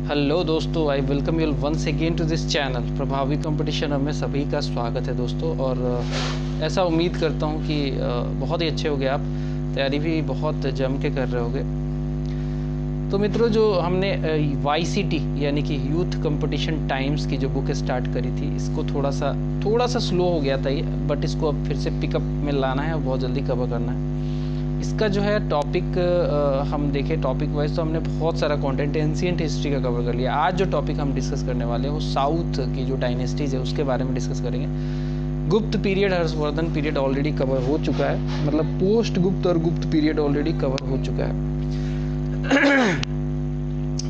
Hello दोस्तों, I welcome you once again to this channel. प्रभावी competition में सभी का स्वागत है दोस्तों। और ऐसा उम्मीद करता हूँ कि बहुत ही अच्छे होगे आप, तैयारी भी बहुत जम के कर रहे होगे। तो मित्रों, जो हमने YCT यानी कि यूथ कंपटीशन टाइम्स की जो बुक स्टार्ट करी थी, इसको थोड़ा सा स्लो हो गया था ये, बट इसको अब फिर से पिकअप में लाना है और बहुत जल्दी कवर करना है। इसका जो है टॉपिक हम देखें, टॉपिक वाइज तो हमने बहुत सारा कंटेंट एंशिएंट हिस्ट्री का कवर कर लिया। आज जो टॉपिक हम डिस्कस करने वाले हैं वो साउथ की जो डायनेस्टीज है उसके बारे में डिस्कस करेंगे। गुप्त period, Harshvardhan period already cover हो चुका है, मतलब पोस्ट गुप्त और गुप्त पीरियड ऑलरेडी कवर हो चुका है।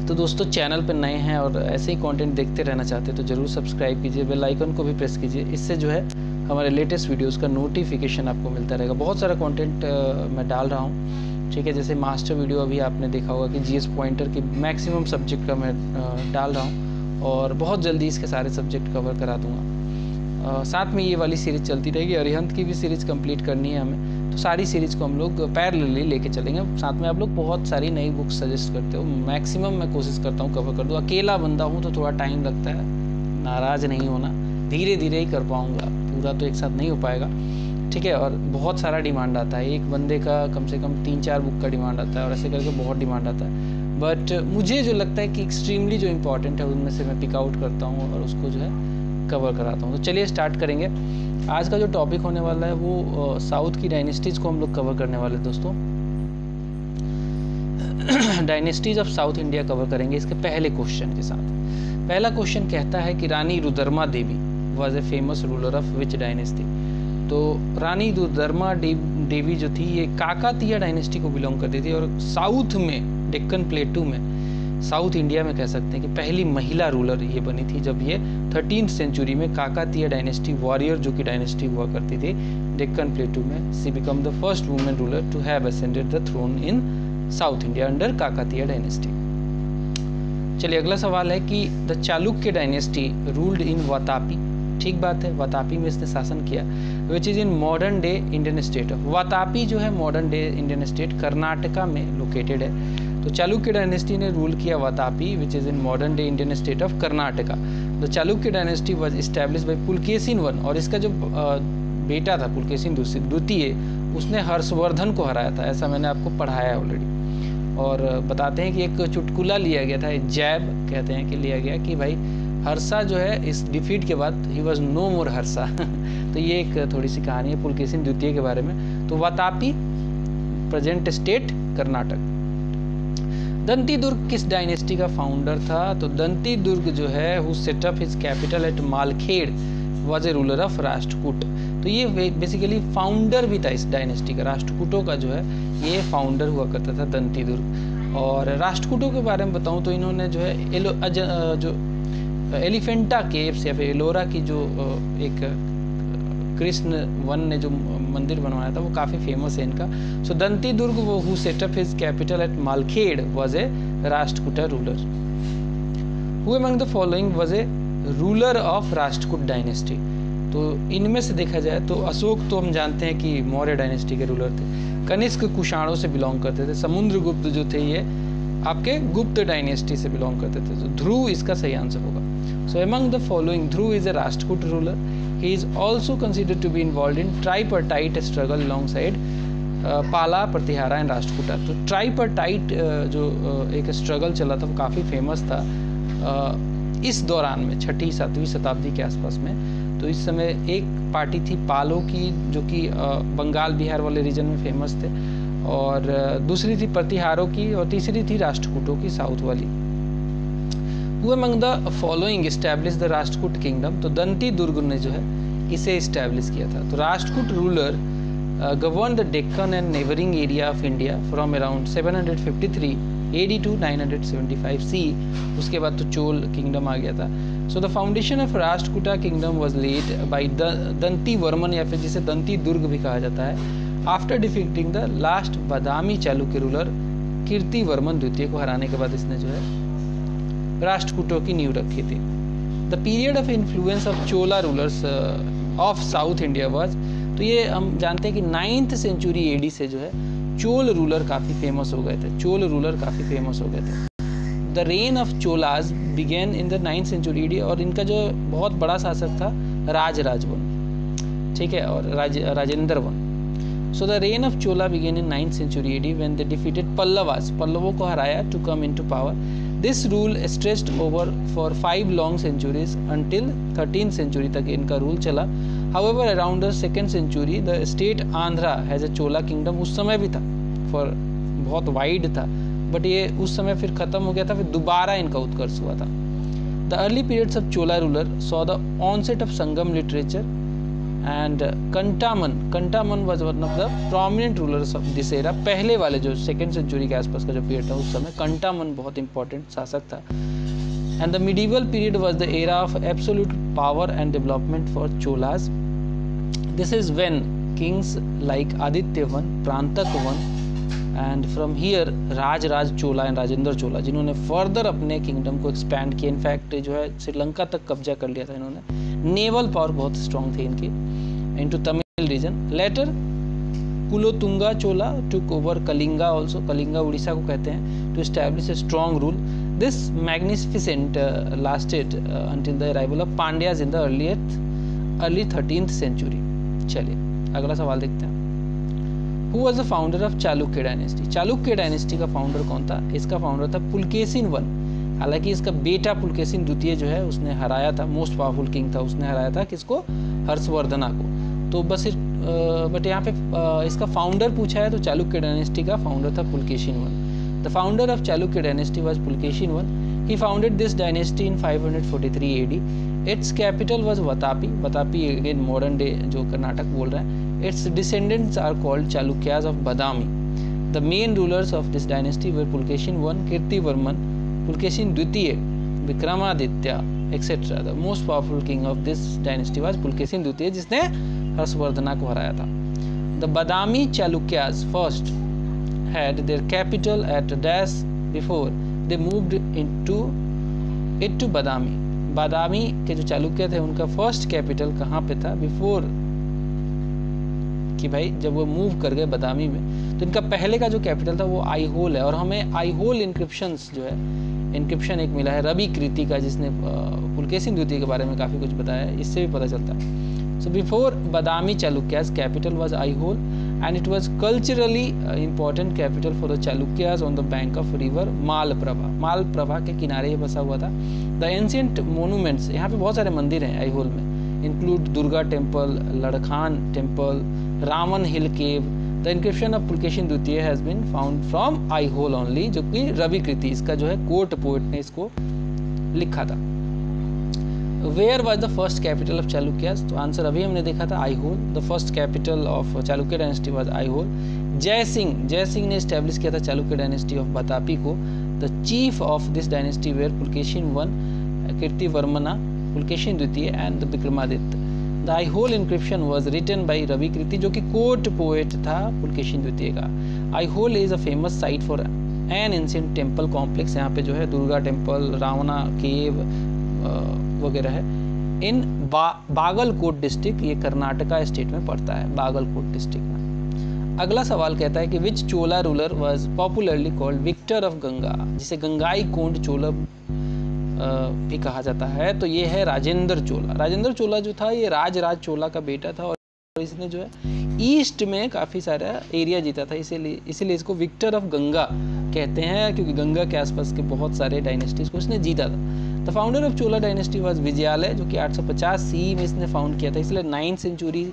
तो दोस्तों, चैनल पर नए हैं और ऐसे ही कंटेंट देखते रहना चाहते हैं तो ज़रूर सब्सक्राइब कीजिए, बेल आइकन को भी प्रेस कीजिए। इससे जो है हमारे लेटेस्ट वीडियोस का नोटिफिकेशन आपको मिलता रहेगा। बहुत सारा कंटेंट मैं डाल रहा हूँ, ठीक है। जैसे मास्टर वीडियो अभी आपने देखा होगा कि GS पॉइंटर की मैक्सिमम सब्जेक्ट का मैं डाल रहा हूँ और बहुत जल्दी इसके सारे सब्जेक्ट कवर करा दूँगा। साथ में ये वाली सीरीज़ चलती रहेगी। अरिहंत की भी सीरीज़ कंप्लीट करनी है हमें, तो सारी सीरीज़ को हम लोग पैरेलली लेके चलेंगे। साथ में आप लोग बहुत सारी नई बुक्स सजेस्ट करते हो, मैक्सिमम मैं कोशिश करता हूँ कवर कर दूँ। अकेला बंदा हूँ तो थोड़ा टाइम लगता है, नाराज़ नहीं होना, धीरे धीरे ही कर पाऊँगा, पूरा तो एक साथ नहीं हो पाएगा, ठीक है। और बहुत सारा डिमांड आता है, एक बंदे का कम से कम 3-4 बुक का डिमांड आता है और ऐसे करके बहुत डिमांड आता है। बट मुझे जो लगता है कि एक्सट्रीमली जो इम्पोर्टेंट है उनमें से मैं पिक आउट करता हूँ और उसको जो है कवर कराता हूँ। तो चलिए स्टार्ट करेंगे। आज का जो टॉपिक होने वाला है वो साउथ की डायनेस्टीज़ को हम लोग कवर करने वाले हैं दोस्तों। Dynasties of south India cover करेंगे इसके पहले क्वेश्चन के साथ। पहला क्वेश्चन कहता है कि Rani Rudrama Devi was a famous ruler of which dynasty. तो रानी रुद्रमा देवी जो थी ये काकातीय डायनेस्टी को बिलोंग करती थी और साउथ में, डेक्कन प्लेटू में, साउथ इंडिया में कह सकते हैं कि पहली महिला रूलर ये बनी थी जब ये 13th सेंचुरी में काकातीय डायनेस्टी वॉरियर जो कि डायनेस्टी हुआ करती थी डेक्कन प्लेटू में, she become the first women ruler to have ascended the throne in South India under Kakatiya dynasty. चलिए अगला सवाल है कि the Chalukya dynasty ruled in Vatapi. ठीक बात है, वातापी में इसने शासन किया, which is in modern day Indian state. Vatapi जो है modern day Indian state Karnataka में लोकेटेड है। तो चालुक्य डायनेस्टी ने रूल किया Vatapi, which is in modern day Indian state of Karnataka. The Chalukya dynasty was established bye Pulakeshin I और इसका जो बेटा था पुलकेशिन द्वितीय, उसने हर्षवर्धन को हराया था, ऐसा मैंने आपको पढ़ाया ऑलरेडी। और बताते हैं कि एक चुटकुला लिया गया था, जैब कहते हैं कि लिया गया कि भाई हर्षा जो है इस डिफीट के बाद ही वॉज नो मोर हर्षा। तो ये एक थोड़ी सी कहानी है पुलकेशिन द्वितीय के बारे में। तो वातापी प्रेजेंट स्टेट कर्नाटक। दंती दुर्ग किस डायनेस्टी का फाउंडर था? तो दंती दुर्ग जो है who set up his capital at Malkhed was a ruler of Rashtrakuta. तो ये बेसिकली फाउंडर भी था इस डायनेस्टी का, राष्ट्रकूटों का जो है ये फाउंडर हुआ करता था दंती दुर्ग। और राष्ट्रकूटों के बारे में बताऊं तो इन्होंने जो है जो एलिफेंटा केव्स या फिर एलोरा की जो एक कृष्ण वन ने जो मंदिर बनवाया था वो काफ़ी फेमस है इनका। सो दंती दुर्ग वो who set up his capital at Malkhed was a Rashtrakuta ruler. Who among the following was a ruler of Rashtrakuta dynasty. तो इनमें से देखा जाए तो अशोक तो हम जानते हैं कि मौर्य डायनेस्टी के रूलर थे। कनिष्क कुषाणों से बिलोंग करते थे। समुद्रगुप्त जो थे ये आपके गुप्त डायनेस्टी से बिलोंग करते थे। तो ध्रुव इसका सही आंसर होगा। So among the following Dhruva is a Rashtrakuta ruler. He is also considered to be involve in tripartite struggle long side Pala, Pratihara and Rashtrakuta. तो ट्राइपर्टाइट जो एक स्ट्रगल चला था वो काफ़ी फेमस था इस दौरान में 6वीं-7वीं शताब्दी के आसपास में। तो इस समय एक पार्टी थी पालो की जो कि बंगाल बिहार वाले रीजन में फेमस थे, और दूसरी थी प्रतिहारों की, और तीसरी थी राष्ट्रकूटों की साउथ वाली। Who among the following establish the Rashtrakuta kingdom. तो दंती दुर्ग ने जो है इसे इस्टेब्लिश किया था। तो Rashtrakuta ruler govern the Deccan and neighbouring area of India from around 753 AD to 975 CE। उसके बाद तो चोल किंगडम आ गया था। So the foundation of Rashtrakuta kingdom was laid by Dantivarman, या फिर जिसे दंती दुर्ग भी कहा जाता है, after defeating the last Badami Chalukya ruler Kirtivarman द्वितीय को हराने के बाद इसने जो है राष्ट्रकूटों की नींव रखी थी। The period of influence of Chola rulers of south India was. तो ये हम जानते हैं कि 9th सेंचुरी AD से जो है चोल रूलर काफ़ी फेमस हो गए थे। The reign of Cholas began in the 9th century AD, और इनका जो बहुत बड़ा शासक था राजराज वन, ठीक है, और Rajendra one. So the reign of Chola began in 9th century AD when they defeated Pallavas, पल्लवों को हराया to come into power. This rule stretched over for 5 long centuries until 13th century तक इनका रूल चला। However around the 2nd century the state Andhra has a Chola kingdom, उस समय भी था, फॉर बहुत वाइड था, बट ये उस समय फिर खत्म हो गया था, फिर दोबारा इनका उत्कर्ष हुआ था। The early periods of Chola ruler saw the onset of Sangam literature and Kantaman was one of the prominent rulers of this era. पहले वाले जो 2nd सेंचुरी के आसपास का जो पीरियड था उस समय कंटामन बहुत इंपॉर्टेंट शासक था। And the medieval period was the era of absolute power and development for Cholas. This is when kings like Aditya one, Parantaka one and from here Raja Chola and Rajendra Chola, जिन्होंने फर्दर अपने किंगडम को एक्सपैंड किया। इनफैक्ट जो है श्रीलंका तक कब्जा कर लिया था इन्होंने। नेवल पावर बहुत स्ट्रॉन्ग थी इनकी into Tamil region. Later Kulothunga Chola took over Kalinga also, Kalinga Orissa को कहते हैं, to establish a strong rule. This magnificent lasted until the arrival of Pandyas in the early 13th century. चलिए अगला सवाल देखते हैं। Who was the founder of Chalukya dynasty? Chalukya dynasty का फाउंडर कौन था? इसका फाउंडर था पुलकेशिन वन। हालांकि इसका बेटा पुलकेशिन द्वितीय जो है उसने हराया था, मोस्ट पावरफुल किंग था, उसने हराया था किसको? हर्षवर्धना को। तो बस बट यहाँ पे इसका फाउंडर पूछा है, तो चालुक्य डायनेस्टी का फाउंडर था Pulakeshin one. The founder of Chalukya dynasty was Pulakeshin one. He founded this dynasty in 543 AD. Its capital was Vatapi. Vatapi again modern day जो कर्नाटक बोल रहा है। Its descendants are called Chalukyas of Badami. The main rulers of this dynasty were Pulkeshin I, Kirtivarman, Pulkeshin II, Vikramaditya, etc. The most powerful king of this dynasty was Pulkeshin II, जिसने हर्षवर्धना को हराया था। The Badami Chalukyas first had their capital at Dash before they moved into बादामी। बादामी के जो चालुक्य थे उनका first capital कहाँ पे था? बिफोर कि भाई जब वो मूव कर गए बादामी में, तो इनका पहले का जो कैपिटल था वो आईहोल है। और हमें आईहोल इंक्रिप्शंस जो है, इंक्रिप्शन एक मिला है रवि कृति का, जिसने पुलकेशिन द्वितीय के बारे में काफ़ी कुछ बताया है, इससे भी पता चलता है। So before Badami Chalukyas capital was Aihole and it was culturally important capital for the Chalukyas on the bank of river Malaprabha. Malaprabha के किनारे ये बसा हुआ था। The ancient monuments, यहाँ पे बहुत सारे मंदिर हैं आईहोल में, include Durga temple, Ladkhan temple, Raman hill cave. The inscription of Pulakeshin द्वितीय has been found from Aihole only, जो कि रवि कृति, इसका जो है कोर्ट पोएट ने इसको लिखा था। Where was the first capital of Chalukyas? तो आंसर अभी हमने देखा था Aihole. The first capital of Chalukya dynasty was Aihole. जय सिंह ने एस्टेब्लिश किया था चालुक्य डायनेस्टी ऑफ बतापी को। The chief of this dynasty were Pulakeshin I, कीर्तिवर्मना, Pulakeshin द्वितीय and the Vikramaditya. The Aihole inscription was written by Ravi कृति, जो कि कोर्ट पोएट था पुलकेशिन द्वितीय का। Aihole is a famous site for an ancient temple complex। यहाँ पे जो है दुर्गा टेम्पल, रावणा केव वगैरह है। इन बागलकोट डिस्ट्रिक्ट, ये कर्नाटका स्टेट में पड़ता है, बागलकोट डिस्ट्रिक्ट में। अगला सवाल कहता है कि which Chola ruler was popularly called victor of Ganga, जिसे गंगाई कोंड चोला भी कहा जाता है। तो ये है राजेंद्र चोला। राजेंद्र चोला जो था ये राज चोला का बेटा था, और इसने जो है ईस्ट में काफ़ी सारा एरिया जीता था, इसीलिए इसको विक्टर ऑफ गंगा कहते हैं, क्योंकि गंगा के आसपास के बहुत सारे डायनेस्टीज को इसने जीता था। The founder of Chola dynasty was Vijayalaya, जो कि 850 सी में इसने फाउंड किया था, इसलिए 9th सेंचुरी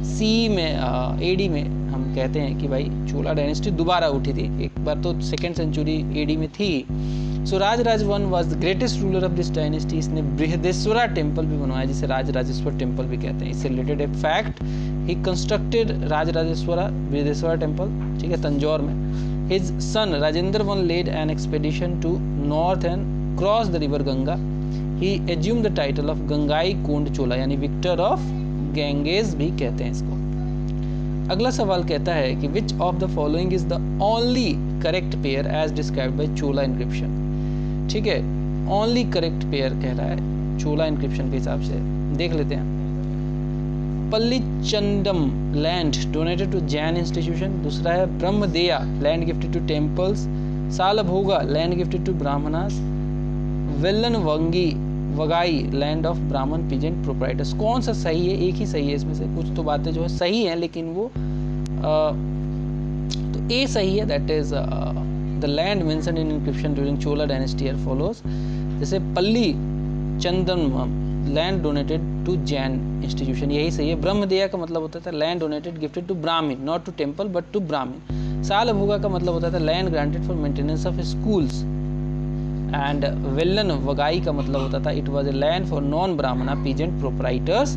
सी में AD में हम कहते हैं कि भाई चोला डायनेस्टी दोबारा उठी थी। एक बार तो 2nd सेंचुरी AD में थी। So Raja one was the greatest ruler of this dynasty. इसने बृहदेश्वरा टेम्पल भी बनवाया, जिसे राजेश्वर टेम्पल भी कहते हैं। इससे रिलेटेड एक fact, he constructed Brihadeeswara temple, ठीक है, तंजौर में। His son Rajendra one led an expedition to north and cross the river Ganga. He assume the title of Gangaikonda Chola, यानी विक्टर ऑफ गैंगेज भी कहते हैं इसको। अगला सवाल कहता है कि which of the following is the only correct pair as described by Chola inscription. ठीक है, ओनली करेक्ट पेयर कह रहा है चोला इंक्रिप्शन के हिसाब से, देख लेते हैं। Pallichandam land donated to Jain institution, दूसरा है Brahmadeya land gifted to temples, Salabhoga land gifted to Brahmanas, Vellanvagai land of Brahmin peasant proprietors. कौन सा सही है? एक ही सही है इसमें से, कुछ तो बातें जो है सही हैं लेकिन वो तो ए सही है, that is the land mentioned in inscription during Chola dynasty are follows. जैसे Pallichandam land donated to Jain institution, यही सही है। ब्रह्मदेया का मतलब होता था land donated gifted to Brahmin, not to temple but to Brahmin. Salabhoga का मतलब होता था land granted for maintenance of schools. And Vellanvagai का मतलब होता था it was a land for non Brahmana peasant proprietors.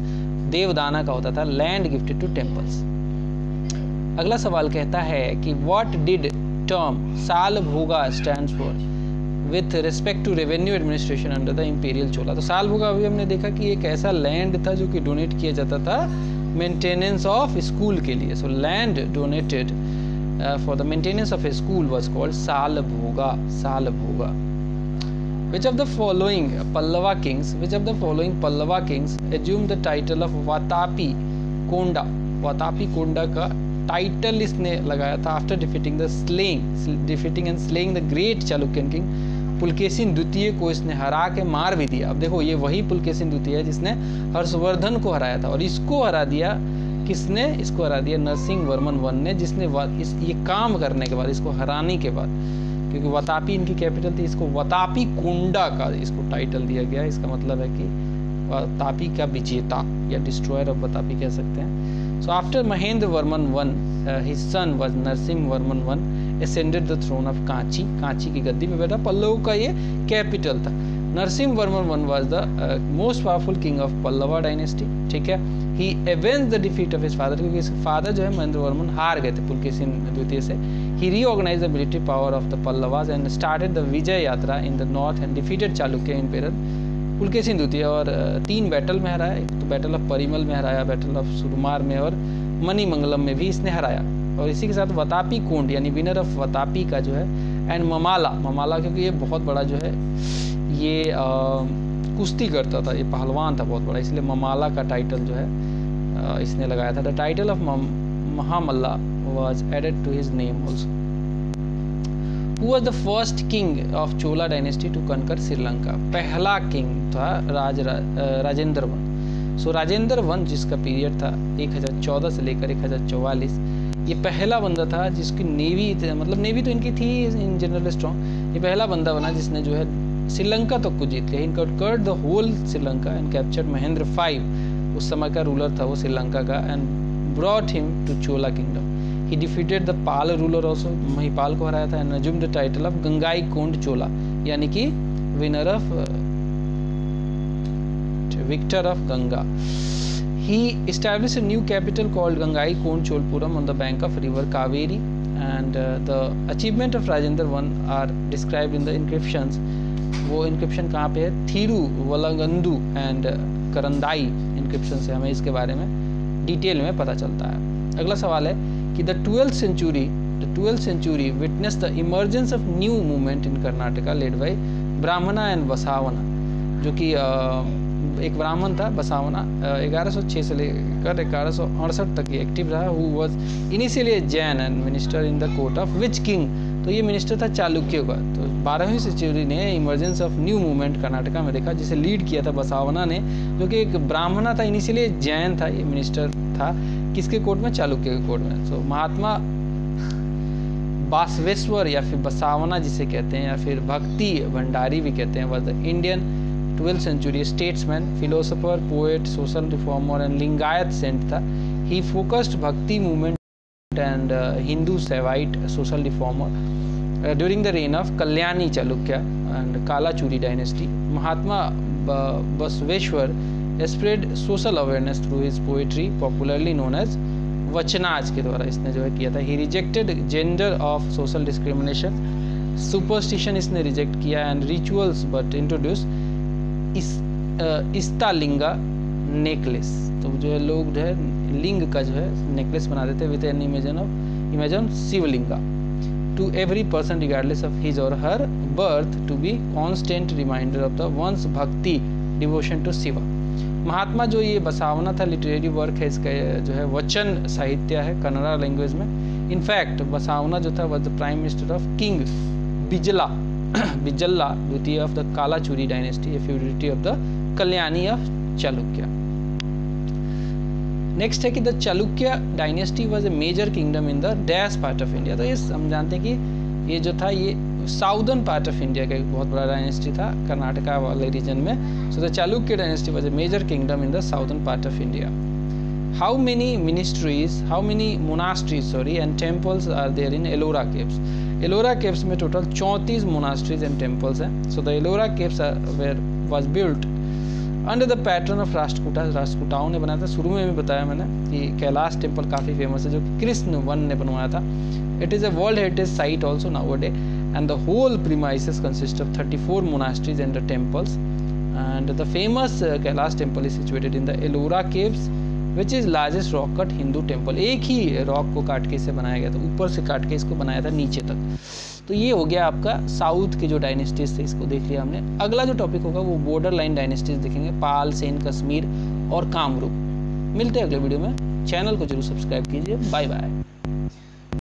देवदाना का होता था लैंड गिफ्टेड टू टेम्पल्स। अगला सवाल कहता है कि what did term Salabhoga stands for with respect to revenue administration under the imperial Chola. तो सालभोगा अभी हमने देखा कि एक ऐसा लैंड था जो कि डोनेट किया जाता था मेंटेनेंस ऑफ स्कूल के लिए। So land donated for the maintenance of a school was called Salabhoga. Salabhoga. Which of the following Pallava kings assumed the title of Vatapi Konda? Vatapi Konda का टाइटल इसने लगाया था after defeating and slaying the great Chalukyan king Pulakeshin द्वितीय को इसने हरा के मार भी दिया। अब देखो ये वही पुलकेशिन द्वितीय है जिसने हर्षवर्धन को हराया था, और इसको हरा दिया किसने? इसको हरा दिया नरसिंह वर्मन वन ने, जिसने ये काम करने के बाद, इसको हराने के बाद, क्योंकि वतापी इनकी कैपिटल थी, इसको वतापी कोंडा का इसको टाइटल दिया गया। इसका मतलब है कि वतापी का विजेता या डिस्ट्रॉयर ऑफ वतापी कह सकते हैं। So after Mahendra Varman one his son was Narasimha Varman one ascended the throne of Kanchi. Kanchi की गद्दी पे बैठा। पल्लव का ये कैपिटल था। Narasimha Varman one was the most powerful king of Pallava dynasty. ठीक है, ही avenged the defeat of his father, क्योंकि इसके फादर जो है महेंद्र वर्मन हार गए थे पुलकेशिन द्वितीय से। he reorganized the military power of the Pallavas and started the विजय यात्रा in the north and defeated Chalukya emperor Pulakeshin द्वितीय। और 3 बैटल में हराया। एक तो बैटल ऑफ परिमल में हराया, बैटल ऑफ सुरमार में, और मणिमंगलम में भी इसने हराया। और इसी के साथ वतापी कोंड यानी विनर ऑफ वतापी का जो है, एंड ममाला क्योंकि ये बहुत बड़ा जो है ये कुश्ती करता था, ये पहलवान था बहुत बड़ा, इसलिए ममाला का टाइटल जो है इसने लगाया था। The title of Mahamalla was added to his name also. Who was the first king of Chola dynasty to conquer Sri Lanka? पहला किंग था राजेंद्र वन। सो राजेंद्र वन जिसका पीरियड था 1014 से लेकर 1044, ये पहला बंदा था जिसकी नेवी, मतलब नेवी तो इनकी थी इन जनरल स्ट्रॉन्ग, ये पहला बंदा बना जिसने जो है श्रीलंका तक को जीत लिया। इनका conquered the whole Sri Lanka and captured Mahendra V, उस समय का रूलर था वो श्रीलंका का, and brought him to Chola kingdom. He defeated the Pal ruler also, Mahipal को हराया था, and assumed the title of Gangai कोंड चोला, यानी कि winner of victor of Ganga. He established a new capital called Gangai Kondcholpuram on the bank of river Kaveri, and the achievement of Rajendra I are described in the inscriptions. वो inscription कहाँ पे है? थिरुवलगंदु and करंदाई inscription से हमें इसके बारे में detail में पता चलता है। अगला सवाल है कि the 12th century witnessed the emergence of new movement in Karnataka led by ब्राह्मणा एंड बसावना, जो कि एक ब्राह्मण था बसावना, 1106 से लेकर 1168 तक ये एक्टिव रहा। Who was initially Jain and minister in the court of which king? तो ये मिनिस्टर था चालुक्य का। तो 12वीं सेंचुरी ने emergence of new movement Karnataka में देखा, जिसे लीड किया था बसावना ने, जो कि एक ब्राह्मणा था, इनिशियली जैन था, ये मिनिस्टर था किसके कोर्ट में? चालुक्य के कोर्ट में। सो महात्मा बासवेश्वर या फिर बसावना जिसे कहते हैं, या फिर भक्ति भंडारी भी कहते हैं, was the Indian 12th century statesman, philosopher, poet, social reformer and Lingayat saint था। He focused Bhakti movement and Hindu Saivite social reformer during the reign of Kalyani Chalukya and Kalachuri dynasty. Mahatma Basveshwar spread social awareness through his poetry, popularly known as वचनाज के द्वारा इसने जो है किया था। He rejected gender of social discrimination, superstition इसने reject किया, and rituals but introduced Ishtalinga necklace. तो जो है लोग जो है लिंग का जो है नेकलेस बना देते with an image Shivalinga to every person regardless of his or her birth to be constant reminder of the one's bhakti devotion to Shiva. Mahatma जो ये बसावना था, लिटरेरी वर्क है इसका, जो है वचन साहित्य है कन्नड़ा लैंग्वेज में। इनफैक्ट बसावना जो था was the prime minister of king Bijjala द्वितीय of the Kalachuri dynasty, a feudatory of the Kalyani of Chalukya. Next है कि the Chalukya dynasty was a major kingdom in the dash part of India. तो ये हम जानते हैं कि ये जो था ये साउदर्न पार्ट ऑफ इंडिया का एक बहुत बड़ा डायनेस्टी था, कर्नाटका वाले रीजन में। So the Chalukya dynasty was a major kingdom in the southern part of India. How many monasteries and temples are there in Ellora Caves? Ellora Caves में total 34 monasteries and temples हैं। So the Ellora Caves was built under the patron of Rashtrakuta. राष्ट्रकूटाओं ने बनाया था। शुरू में भी बताया मैंने कि कैलाश टेम्पल काफ़ी फेमस है जो कि कृष्ण वन ने बनवाया था। It is a World Heritage Site also nowadays, and the whole premises consist of 34 monasteries and the temples. And the famous Kailash temple is situated in the Ellora Caves, which is largest rock cut Hindu temple. एक ही rock को काट के इसे बनाया गया था, ऊपर से काट के इसको बनाया था नीचे तक। तो ये हो गया आपका साउथ के जो डायनेस्टीज थे, इसको देख लिया हमने। अगला जो टॉपिक होगा वो बॉर्डर लाइन डायनेस्टीज देखेंगे, पाल, सेन, कश्मीर और कामरूप। मिलते हैं अगले वीडियो में। चैनल को जरूर सब्सक्राइब कीजिए। Bye bye.